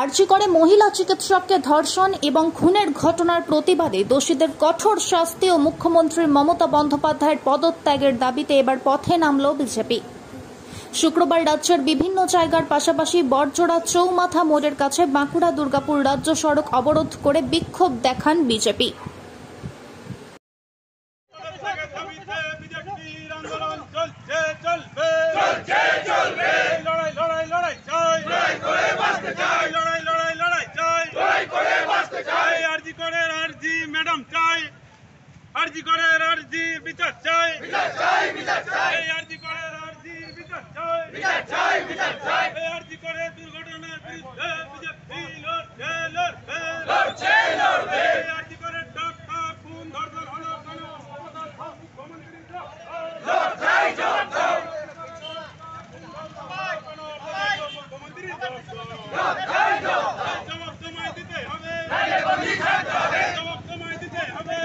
আরজি করে মহিলা চিকিৎসককে ধর্ষণ এবং খুনের ঘটনার প্রতিবাদে দোষীদের কঠোর শাস্তি ও মুখ্যমন্ত্রী মমতা বন্দ্যোপাধ্যায়ের পদত্যাগের দাবিতে এবার পথে নামল বিজেপি। শুক্রবার রাজ্যের বিভিন্ন জায়গার পাশাপাশি বড়জোড়া চৌমাথা মোড়ের কাছে বাঁকুড়া দুর্গাপুর রাজ্য সড়ক অবরোধ করে বিক্ষোভ দেখান বিজেপি। আরজি করে আরজি বিচার চাই, বিচার চাই, বিচার চাই। এই আরজি করে আরজি বিচার চাই, বিচার চাই, বিচার চাই। এই আরজি করে দুর্ঘটনার বিরুদ্ধে বিজেপি লড়ছে, লড়ছে, লড়ছে, লড়বে। এই আরজি করে টাকা খুন ধর্ষণ হলো কেন? মুখ্যমন্ত্রী লড়াই, লড়াই। মুখ্যমন্ত্রী লড়াই, লড়াই। জবাব সময় দিতে হবে, জবাব সময় দিতে হবে।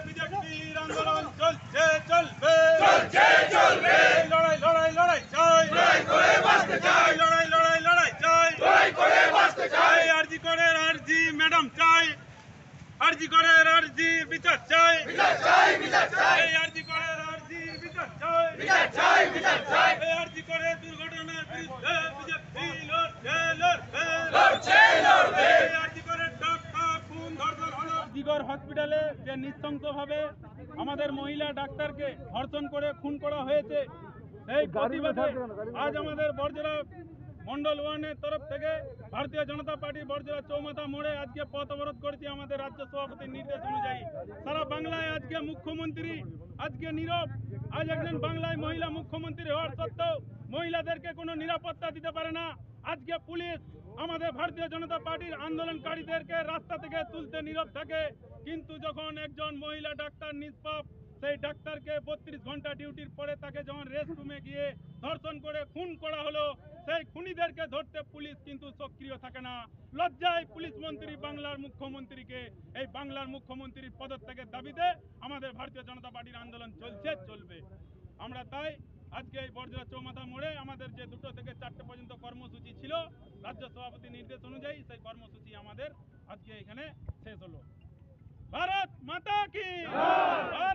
বিজেপির আন্দোলন চলছে, চলবে, চলছে, চলবে। লড়াই, লড়াই, লড়াই চাই, লড়াই করে বাঁচতে চাই, লড়াই, লড়াই, লড়াই চাই, লড়াই করে বাঁচতে চাই। আরজি করে আরজি ম্যাডাম চাই, আরজি করে আরজি বিচার চাই, বিচার চাই, বিচার চাই। এই আরজি করে আরজি বিচার চাই, বিচার চাই, বিচার চাই। এই আরজি করে দুর্ঘটনার বিরুদ্ধে বিজেপি লড়ছে, লড়ছে, লড়ছে, লড়বে। এই আরজি করে টাকা খুন ধর্ষণ হলো। জিগর হসপিটালে যে নৃশংসভাবে আমাদের মহিলা ডাক্তারকে ধর্ষণ করে খুন করা হয়েছে, এই প্রতিবাদে আজ আমাদের বড়জোড়া মন্ডল ওয়ানের তরফ থেকে ভারতীয় জনতা পার্টি বড়জোড়া চৌমাথা মোড়ে আজকে পথ অবরোধ করেছি আমাদের রাজ্য সভাপতির নির্দেশ অনুযায়ী। সারা বাংলায় আজকে মুখ্যমন্ত্রী আজকে নীরব। আজ একজন বাংলায় মহিলা মুখ্যমন্ত্রী হওয়ার সত্ত্বেও মহিলাদেরকে কোনো নিরাপত্তা দিতে পারে না। আজকে পুলিশ আমাদের ভারতীয় জনতা পার্টির আন্দোলনকারীদেরকে রাস্তা থেকে তুলতে নীরব থাকে, কিন্তু যখন একজন মহিলা ডাক্তার নিষ্পাপ সেই ডাক্তারকে 32 ঘন্টা ডিউটির পরে তাকে যখন রেস্ট রুমে গিয়ে ধর্ষণ করে খুন করা হলো, সেই খুনিদেরকে ধরতে পুলিশ কিন্তু সক্রিয় থাকে না। লজ্জায় পুলিশ মন্ত্রী বাংলার মুখ্যমন্ত্রীকে এই বাংলার মুখ্যমন্ত্রীর পদত্যাগের দাবিতে আমাদের ভারতীয় জনতা পার্টির আন্দোলন চলছে, চলবে। আমরা তাই আজকে এই বড়জোড়া চৌমাথা মোড়ে আমাদের যে 2টো থেকে 4টে পর্যন্ত কর্মসূচি ছিল রাজ্য সভাপতির নির্দেশ অনুযায়ী, সেই কর্মসূচি আমাদের আজকে এখানে শেষ হলো। ভারত মাতা কি জয়।